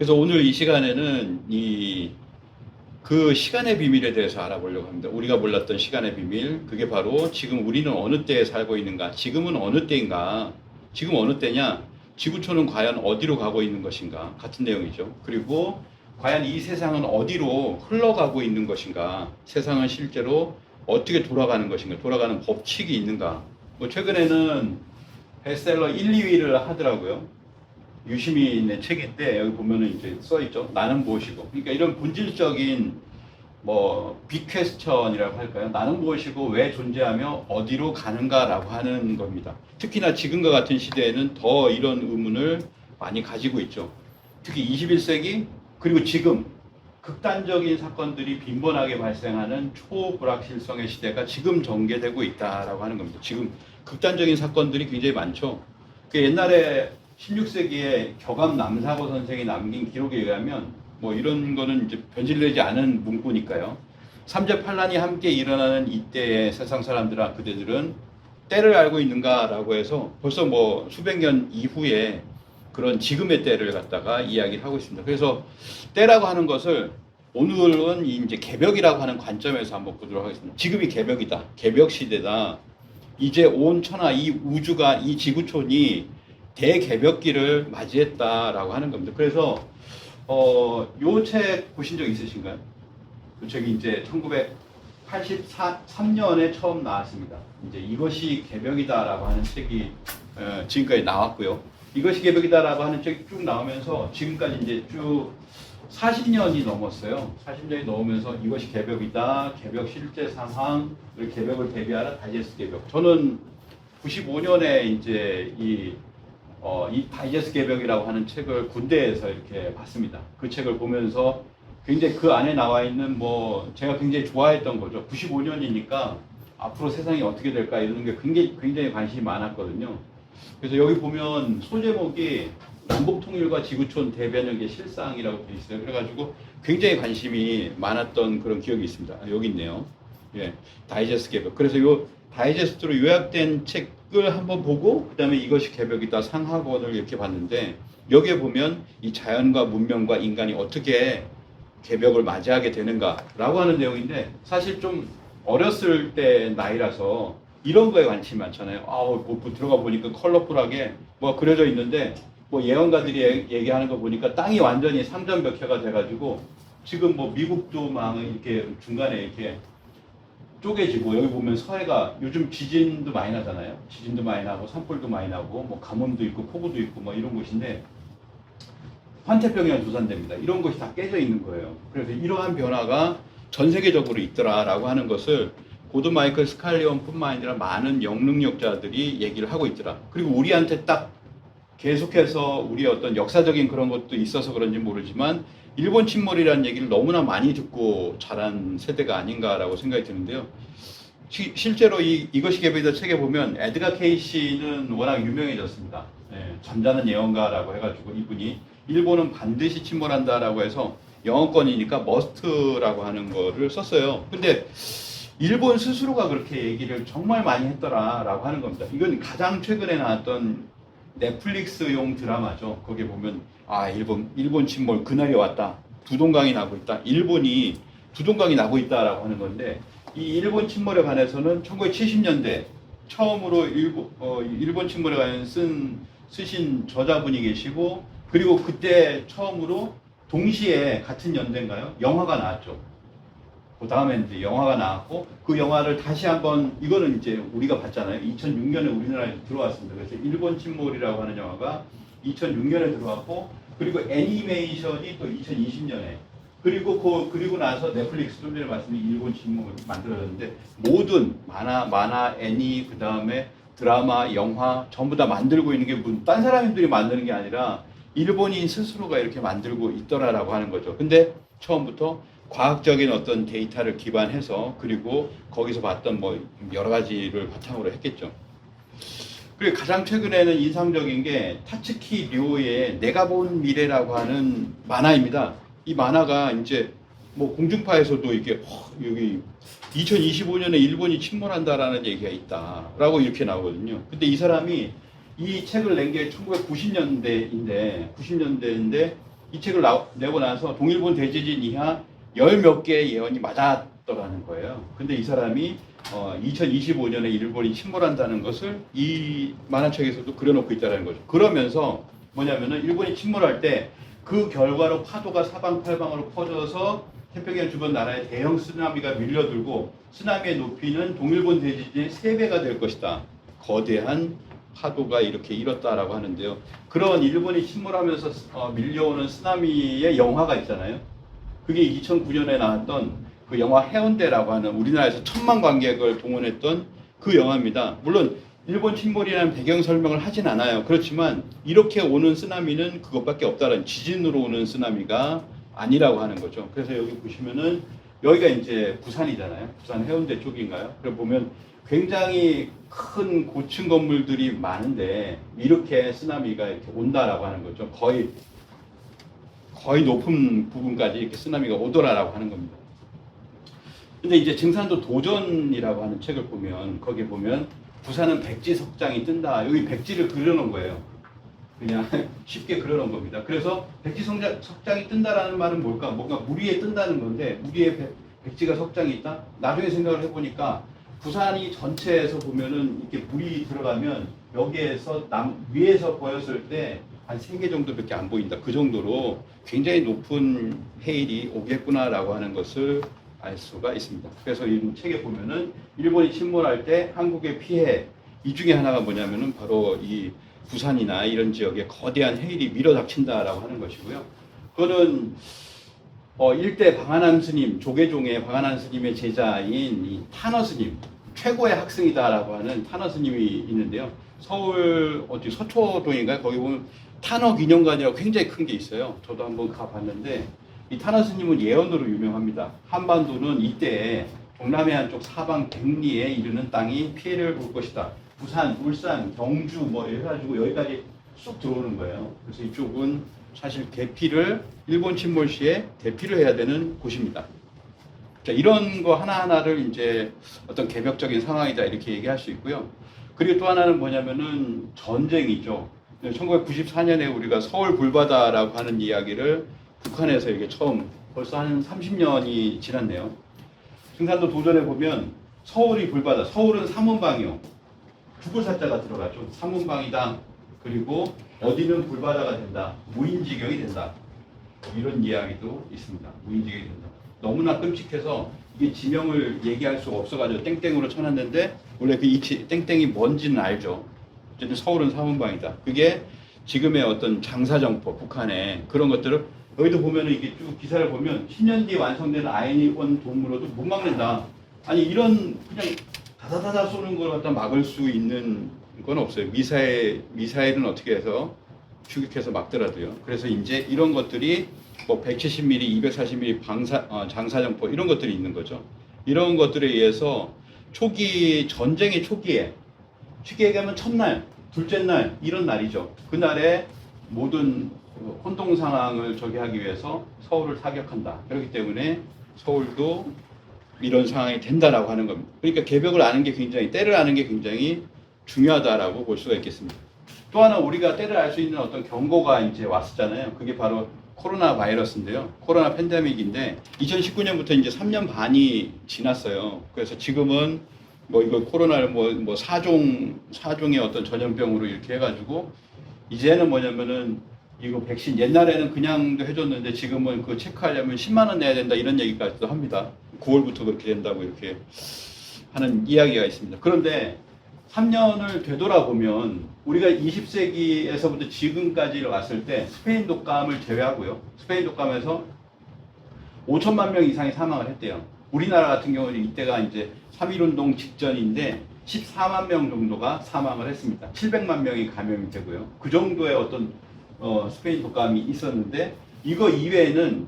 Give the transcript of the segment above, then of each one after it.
그래서 오늘 이 시간에는 그 시간의 비밀에 대해서 알아보려고 합니다. 우리가 몰랐던 시간의 비밀, 그게 바로 지금 우리는 어느 때에 살고 있는가, 지금은 어느 때인가, 지금 어느 때냐, 지구촌은 과연 어디로 가고 있는 것인가, 같은 내용이죠. 그리고 과연 이 세상은 어디로 흘러가고 있는 것인가, 세상은 실제로 어떻게 돌아가는 것인가, 돌아가는 법칙이 있는가. 뭐 최근에는 베스트셀러 1, 2위를 하더라고요. 유시민의 책인데 여기 보면은 이제 써 있죠. 나는 무엇이고. 그러니까 이런 본질적인 빅퀘스천이라고 할까요? 나는 무엇이고 왜 존재하며 어디로 가는가라고 하는 겁니다. 특히나 지금과 같은 시대에는 더 이런 의문을 많이 가지고 있죠. 특히 21세기 그리고 지금 극단적인 사건들이 빈번하게 발생하는 초불확실성의 시대가 지금 전개되고 있다라고 하는 겁니다. 지금 극단적인 사건들이 굉장히 많죠. 그 옛날에 16세기에 격암 남사고 선생이 남긴 기록에 의하면 뭐 이런 거는 이제 변질되지 않은 문구니까요. 삼재팔란이 함께 일어나는 이때의 세상 사람들아 그대들은 때를 알고 있는가라고 해서 벌써 뭐 수백 년 이후에 그런 지금의 때를 갖다가 이야기를 하고 있습니다. 그래서 때라고 하는 것을 오늘은 이제 개벽이라고 하는 관점에서 한번 보도록 하겠습니다. 지금이 개벽이다. 개벽 시대다. 이제 온 천하 이 우주가 이 지구촌이 대개벽기를 맞이했다라고 하는 겁니다. 그래서 요 책 보신 적 있으신가요? 그 책이 이제 1983년에 처음 나왔습니다. 이제 이것이 개벽이다라고 하는 책이 지금까지 나왔고요. 이것이 개벽이다라고 하는 책이 쭉 나오면서 지금까지 이제 쭉 40년이 넘었어요. 40년이 넘으면서 이것이 개벽이다, 개벽 실제 상황, 그리고 개벽을 대비하라 다이제스트 개벽. 저는 95년에 이제 이 다이제스트 개벽이라고 하는 책을 군대에서 이렇게 봤습니다. 그 책을 보면서 굉장히 그 안에 나와 있는 제가 굉장히 좋아했던 거죠. 95년이니까 앞으로 세상이 어떻게 될까 이런 게 굉장히 관심이 많았거든요. 그래서 여기 보면 소제목이 남북통일과 지구촌 대변혁의 실상이라고 되어 있어요. 그래가지고 굉장히 관심이 많았던 그런 기억이 있습니다. 여기 있네요. 예, 다이제스트 개벽. 그래서 요 다이제스트로 요약된 책을 한번 보고 그다음에 이것이 개벽이다 상하권을 이렇게 봤는데 여기에 보면 이 자연과 문명과 인간이 어떻게 개벽을 맞이하게 되는가라고 하는 내용인데 사실 좀 어렸을 때 나이라서 이런 거에 관심이 많잖아요. 들어가 보니까 컬러풀하게 그려져 있는데 예언가들이 얘기하는 거 보니까 땅이 완전히 상전벽해가 돼가지고 지금 미국도 막 이렇게 중간에 이렇게 쪼개지고 여기 보면 서해가 요즘 지진도 많이 나잖아요. 지진도 많이 나고 산불도 많이 나고 가뭄도 있고 폭우도 있고 이런 곳인데 환태평양 두산됩니다. 이런 것이 다 깨져 있는 거예요. 그래서 이러한 변화가 전 세계적으로 있더라라고 하는 것을 고드 마이클 스칼리온뿐만 아니라 많은 영능력자들이 얘기를 하고 있더라. 그리고 우리한테 딱 계속해서 우리의 어떤 역사적인 그런 것도 있어서 그런지 모르지만 일본 침몰이라는 얘기를 너무나 많이 듣고 자란 세대가 아닌가라고 생각이 드는데요. 실제로 이것이 개벽이다 책에 보면 에드가 케이시는 워낙 유명해졌습니다. 네, 잠자는 예언가라고 해가지고 이분이 일본은 반드시 침몰한다라고 해서 영어권이니까 머스트라고 하는 거를 썼어요. 근데 일본 스스로가 그렇게 얘기를 정말 많이 했더라라고 하는 겁니다. 이건 가장 최근에 나왔던 넷플릭스용 드라마죠. 거기에 보면 일본 침몰 그날이 왔다. 두동강이 나고 있다. 일본이 두동강이 나고 있다라고 하는 건데 이 일본 침몰에 관해서는 1970년대 처음으로 일본 침몰에 관해 쓰신 저자분이 계시고 그리고 그때 처음으로 동시에 같은 연대인가요? 영화가 나왔죠. 그 다음에 이제 영화가 나왔고 그 영화를 다시 한번 이거는 이제 우리가 봤잖아요. 2006년에 우리나라에 들어왔습니다. 그래서 일본 침몰이라고 하는 영화가 2006년에 들어왔고 그리고 애니메이션이 또 2020년에 그리고 나서 넷플릭스 좀 전에 말씀드린 일본 침몰을 만들어졌는데 모든 만화, 애니 그 다음에 드라마, 영화 전부 다 만들고 있는 게 딴 사람들이 만드는 게 아니라 일본인 스스로가 이렇게 만들고 있더라라고 하는 거죠. 근데 처음부터 과학적인 어떤 데이터를 기반해서 그리고 거기서 봤던 여러 가지를 바탕으로 했겠죠. 그리고 가장 최근에는 인상적인 게 타츠키 료의 내가 본 미래라고 하는 만화입니다. 이 만화가 이제 공중파에서도 이게 여기 2025년에 일본이 침몰한다라는 얘기가 있다라고 이렇게 나오거든요. 근데 이 사람이 이 책을 낸 게 1990년대인데 이 책을 내고 나서 동일본 대지진 이하 열 몇 개의 예언이 맞았더라는 거예요. 근데 이 사람이 2025년에 일본이 침몰한다는 것을 이 만화책에서도 그려놓고 있다는 거죠. 그러면서 뭐냐면은 일본이 침몰할 때 그 결과로 파도가 사방팔방으로 퍼져서 태평양 주변 나라에 대형 쓰나미가 밀려들고 쓰나미의 높이는 동일본 대지진의 3배가 될 것이다. 거대한 파도가 이렇게 일었다라고 하는데요. 그런 일본이 침몰하면서 밀려오는 쓰나미의 영화가 있잖아요. 그게 2009년에 나왔던 그 영화 해운대라고 하는 우리나라에서 1000만 관객을 동원했던 그 영화입니다. 물론 일본 침몰이라는 배경 설명을 하진 않아요. 그렇지만 이렇게 오는 쓰나미는 그것밖에 없다는, 지진으로 오는 쓰나미가 아니라고 하는 거죠. 그래서 여기 보시면은 여기가 이제 부산이잖아요. 부산 해운대 쪽인가요? 그래 보면 굉장히 큰 고층 건물들이 많은데 이렇게 쓰나미가 이렇게 온다라고 하는 거죠. 거의 높은 부분까지 이렇게 쓰나미가 오더라라고 하는 겁니다. 근데 이제 증산도 도전이라고 하는 책을 보면 거기 보면 부산은 백지 석장이 뜬다. 여기 백지를 그려놓은 거예요. 그냥 쉽게 그려놓은 겁니다. 그래서 백지 석장이 뜬다라는 말은 뭘까? 뭔가 물 위에 뜬다는 건데 물 위에 백지가 석장이 있다? 나중에 생각을 해보니까 부산이 전체에서 보면은 이렇게 물이 들어가면 여기에서 위에서 보였을 때 한 3개 정도밖에 안 보인다. 그 정도로 굉장히 높은 해일이 오겠구나라고 하는 것을 알 수가 있습니다. 그래서 이 책에 보면은 일본이 침몰할 때 한국의 피해, 이 중에 하나가 뭐냐면은 바로 이 부산이나 이런 지역에 거대한 해일이 밀어닥친다라고 하는 것이고요. 그거는 일대 방한함 스님, 조계종의 방한함 스님의 제자인 이 탄어 스님, 최고의 학생이다라고 하는 탄어 스님이 있는데요. 서울 서초동인가요? 거기 보면 탄어 기념관이라고 굉장히 큰 게 있어요. 저도 한번 가봤는데 이 탄어 스님은 예언으로 유명합니다. 한반도는 이때 동남해 한쪽 사방 백리에 이르는 땅이 피해를 볼 것이다. 부산, 울산, 경주 뭐 해가지고 여기까지 쑥 들어오는 거예요. 그래서 이쪽은 사실 대피를 일본 침몰 시에 대피를 해야 되는 곳입니다. 자, 이런 거 하나하나를 이제 어떤 개벽적인 상황이다 이렇게 얘기할 수 있고요. 그리고 또 하나는 뭐냐면은 전쟁이죠. 1994년에 우리가 서울 불바다라고 하는 이야기를 북한에서 이게 처음 벌써 한 30년이 지났네요. 증산도 도전해 보면 서울이 불바다, 서울은 삼원방이요. 죽을 사자가 들어가죠. 삼원방이다. 그리고 어디는 불바다가 된다. 무인지경이 된다. 이런 이야기도 있습니다. 무인지경이 된다. 너무나 끔찍해서 이게 지명을 얘기할 수가 없어가지고 땡땡으로 쳐놨는데 원래 그 땡땡이 뭔지는 알죠. 어쨌든 서울은 삼원방이다. 그게 지금의 어떤 장사정포, 북한의 그런 것들을 여기도 보면은 이게 쭉 기사를 보면 10년 뒤에 완성되는 아이온 돔으로도 못 막는다. 아니 이런 그냥 다다다다 쏘는 걸 갖다 막을 수 있는 건 없어요. 미사일은 어떻게 해서 추격해서 막더라도요. 그래서 이제 이런 것들이 뭐 170mm, 240mm 장사정포 이런 것들이 있는 거죠. 이런 것들에 의해서 전쟁의 초기에 쉽게 얘기하면 첫날, 둘째 날 이런 날이죠. 그날에 모든 혼동 상황을 저기하기 위해서 서울을 타격한다. 그렇기 때문에 서울도 이런 상황이 된다라고 하는 겁니다. 그러니까 개벽을 아는 게 때를 아는 게 굉장히 중요하다라고 볼 수가 있겠습니다. 또 하나 우리가 때를 알 수 있는 어떤 경고가 이제 왔었잖아요. 그게 바로 코로나 바이러스인데요. 코로나 팬데믹인데 2019년부터 이제 3년 반이 지났어요. 그래서 지금은 뭐 이거 코로나를 뭐 사종의 어떤 전염병으로 이렇게 해가지고 이제는 뭐냐면은 이거 백신 옛날에는 그냥도 해줬는데 지금은 그거 체크하려면 10만 원 내야 된다 이런 얘기까지도 합니다. 9월부터 그렇게 된다고 이렇게 하는 이야기가 있습니다. 그런데 3년을 되돌아보면 우리가 20세기에서부터 지금까지 왔을 때 스페인 독감을 제외하고요. 스페인 독감에서 5천만 명 이상이 사망을 했대요. 우리나라 같은 경우는 이때가 이제 3.1운동 직전인데 14만 명 정도가 사망을 했습니다. 700만 명이 감염이 되고요. 그 정도의 어떤 스페인 독감이 있었는데 이거 이외에는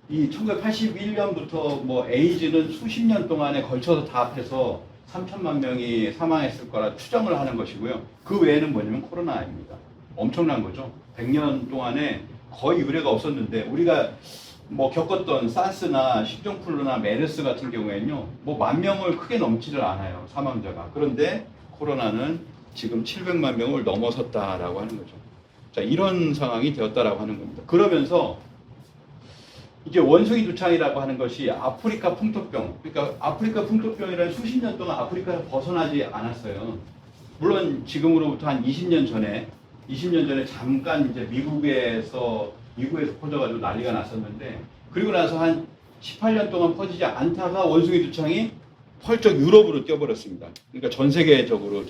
이 1981년부터 뭐 에이즈는 수십 년 동안에 걸쳐서 다 합해서 3천만 명이 사망했을 거라 추정을 하는 것이고요. 그 외에는 뭐냐면 코로나입니다. 엄청난 거죠. 100년 동안에 거의 의뢰가 없었는데 우리가 뭐 겪었던 사스나 신종플루나 메르스 같은 경우에는요, 뭐 10,000명을 크게 넘지를 않아요, 사망자가. 그런데 코로나는 지금 700만 명을 넘어섰다라고 하는 거죠. 자, 이런 상황이 되었다라고 하는 겁니다. 그러면서 이제 원숭이 두창이라고 하는 것이 아프리카 풍토병, 그러니까 아프리카 풍토병이라는 수십 년 동안 아프리카에서 벗어나지 않았어요. 물론 지금으로부터 한 20년 전에 잠깐 이제 미국에서 퍼져가지고 난리가 났었는데, 그리고 나서 한 18년 동안 퍼지지 않다가 원숭이 두창이 펄쩍 유럽으로 뛰어버렸습니다. 그러니까 전 세계적으로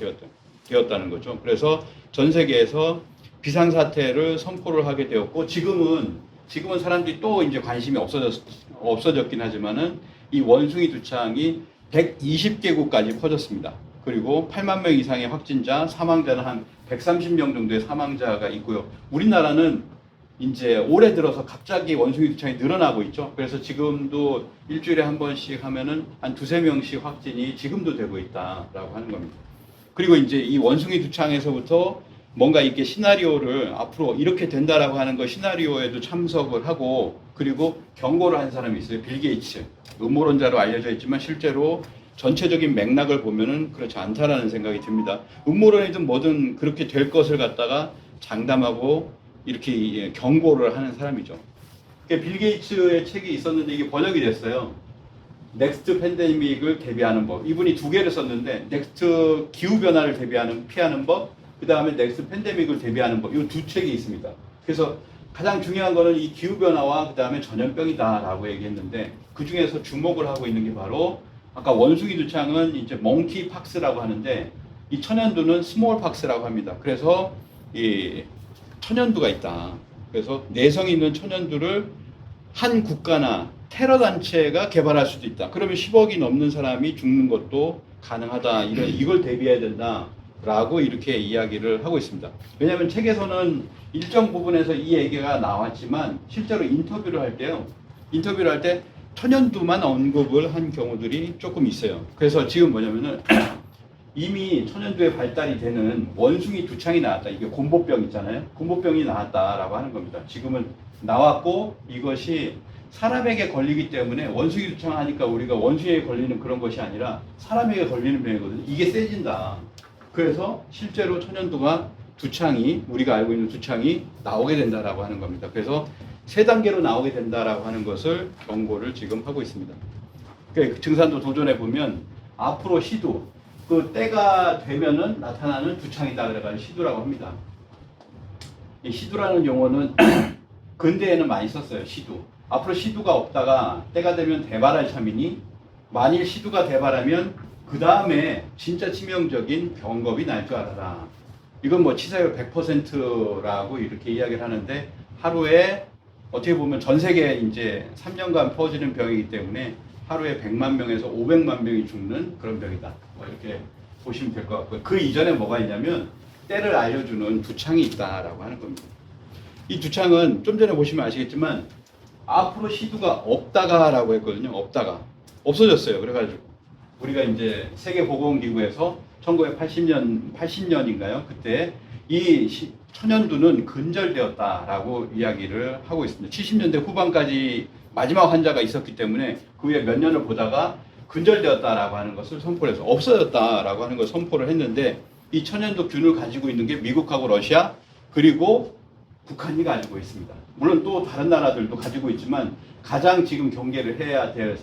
되었다는 거죠. 그래서 전 세계에서 비상사태를 선포를 하게 되었고, 지금은 사람들이 또 이제 관심이 없어졌긴 하지만은 이 원숭이 두창이 120개국까지 퍼졌습니다. 그리고 8만 명 이상의 확진자, 사망자는 한 130명 정도의 사망자가 있고요. 우리나라는 이제 올해 들어서 갑자기 원숭이 두창이 늘어나고 있죠. 그래서 지금도 일주일에 한 번씩 하면은 한 두세 명씩 확진이 지금도 되고 있다라고 하는 겁니다. 그리고 이제 이 원숭이 두창에서부터 뭔가 이렇게 시나리오를 앞으로 이렇게 된다라고 하는 거 시나리오에도 참석을 하고, 그리고 경고를 한 사람이 있어요. 빌 게이츠. 음모론자로 알려져 있지만 실제로 전체적인 맥락을 보면은 그렇지 않다라는 생각이 듭니다. 음모론이든 뭐든 그렇게 될 것을 갖다가 장담하고 이렇게 경고를 하는 사람이죠. 빌 게이츠의 책이 있었는데 이게 번역이 됐어요. 넥스트 팬데믹을 대비하는 법. 이분이 두 개를 썼는데, 넥스트 기후변화를 피하는 법, 그 다음에 넥스트 팬데믹을 대비하는 법. 이 두 책이 있습니다. 그래서 가장 중요한 거는 이 기후변화와 그 다음에 전염병이다라고 얘기했는데, 그 중에서 주목을 하고 있는 게 바로 아까 원숭이 두창은 이제 몽키 팍스라고 하는데, 이 천연두는 스몰 팍스라고 합니다. 그래서 이 천연두가 있다. 그래서 내성 있는 천연두를 한 국가나 테러 단체가 개발할 수도 있다. 그러면 10억이 넘는 사람이 죽는 것도 가능하다. 이걸 대비해야 된다라고 이렇게 이야기를 하고 있습니다. 왜냐하면 책에서는 일정 부분에서 이 얘기가 나왔지만 실제로 인터뷰를 할 때 천연두만 언급을 한 경우들이 조금 있어요. 그래서 지금 뭐냐면은 이미 천연두의 발달이 되는 원숭이 두창이 나왔다. 이게 곰보병 있잖아요. 곰보병이 나왔다라고 하는 겁니다. 지금은 나왔고, 이것이 사람에게 걸리기 때문에 원숭이 두창 하니까 우리가 원숭이에 걸리는 그런 것이 아니라 사람에게 걸리는 병이거든요. 이게 세진다. 그래서 실제로 천연두가 두창이, 우리가 알고 있는 두창이 나오게 된다라고 하는 겁니다. 그래서 세 단계로 나오게 된다라고 하는 것을 경고를 지금 하고 있습니다. 그 증산도 도전해 보면 앞으로 시두, 그 때가 되면은 나타나는 두창이다 그래가지고 시두라고 합니다. 이 시두라는 용어는 근대에는 많이 썼어요. 시두. 앞으로 시두가 없다가 때가 되면 대발할 참이니, 만일 시두가 대발하면 그 다음에 진짜 치명적인 병겁이 날 줄 알아라. 이건 뭐 치사율 100%라고 이렇게 이야기를 하는데, 하루에 어떻게 보면 전 세계에 이제 3년간 퍼지는 병이기 때문에 하루에 100만 명에서 500만 명이 죽는 그런 병이다. 뭐 이렇게 보시면 될 것 같고요. 그 이전에 뭐가 있냐면 때를 알려주는 두창이 있다라고 하는 겁니다. 이 두창은 좀 전에 보시면 아시겠지만 앞으로 시두가 없다가라고 했거든요. 없어졌어요. 그래가지고 우리가 이제 세계보건기구에서 1980년인가요? 그때 이 천연두는 근절되었다라고 이야기를 하고 있습니다. 70년대 후반까지 마지막 환자가 있었기 때문에 그 후에 몇 년을 보다가 근절되었다라고 하는 것을 선포를 해서 없어졌다라고 하는 것을 선포를 했는데, 이 천연두 균을 가지고 있는 게 미국하고 러시아 그리고 북한이 가지고 있습니다. 물론 또 다른 나라들도 가지고 있지만 가장 지금 경계를 해야 될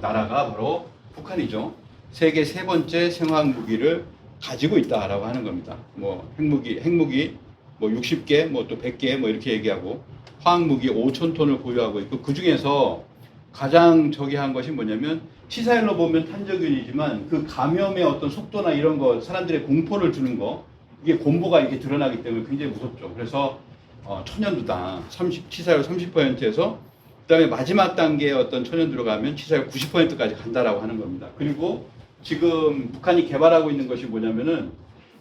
나라가 바로 북한이죠. 세계 세 번째 생화학 무기를 가지고 있다라고 하는 겁니다. 뭐 핵무기 뭐 60개, 뭐 또 100개 뭐 이렇게 얘기하고, 화학무기 5,000톤을 보유하고 있고, 그 중에서 가장 저기한 것이 뭐냐면, 치사율로 보면 탄저균이지만 그 감염의 어떤 속도나 이런 거, 사람들의 공포를 주는 거, 이게 곰보가 이렇게 드러나기 때문에 굉장히 무섭죠. 그래서 천연두다. 치사율 30%에서 그다음에 마지막 단계의 어떤 천연두로 가면 치사율 90%까지 간다라고 하는 겁니다. 그리고 지금 북한이 개발하고 있는 것이 뭐냐면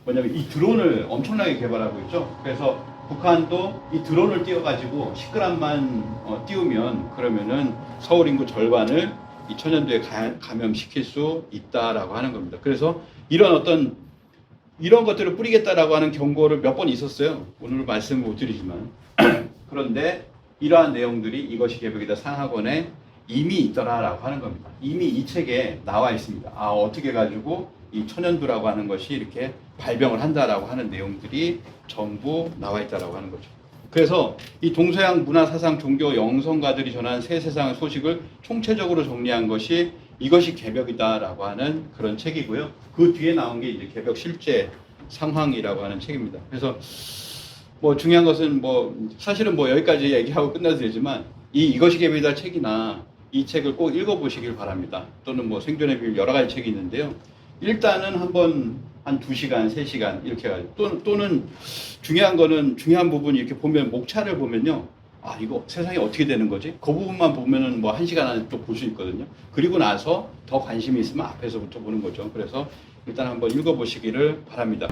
이 드론을 엄청나게 개발하고 있죠. 그래서 북한도 이 드론을 띄워가지고 10g만 띄우면 그러면은 서울 인구 절반을 이 천연두에 감염시킬 수 있다라고 하는 겁니다. 그래서 이런 것들을 뿌리겠다라고 하는 경고를 몇 번 있었어요. 오늘 말씀 못 드리지만. 그런데 이러한 내용들이 이것이 개벽이다 상학원에 이미 있더라라고 하는 겁니다. 이미 이 책에 나와 있습니다. 어떻게 가지고 이 천연두라고 하는 것이 이렇게 발병을 한다라고 하는 내용들이 전부 나와 있다라고 하는 거죠. 그래서 이 동서양 문화, 사상, 종교, 영성가들이 전한 새 세상의 소식을 총체적으로 정리한 것이 이것이 개벽이다라고 하는 그런 책이고요. 그 뒤에 나온 게 이제 개벽 실제 상황이라고 하는 책입니다. 그래서 뭐 중요한 것은 뭐 사실은 뭐 여기까지 얘기하고 끝나도 되지만 이것이 개벽이다 책이나 이 책을 꼭 읽어보시길 바랍니다. 또는 뭐 생존의 비밀 여러 가지 책이 있는데요. 일단은 한번 한 2시간, 3시간 이렇게 해가지고 또는 중요한 거는 중요한 부분 이렇게 보면 목차를 보면요. 아, 이거 세상이 어떻게 되는 거지? 그 부분만 보면은 뭐 1시간 안에 또 볼 수 있거든요. 그리고 나서 더 관심이 있으면 앞에서부터 보는 거죠. 그래서 일단 한번 읽어보시기를 바랍니다.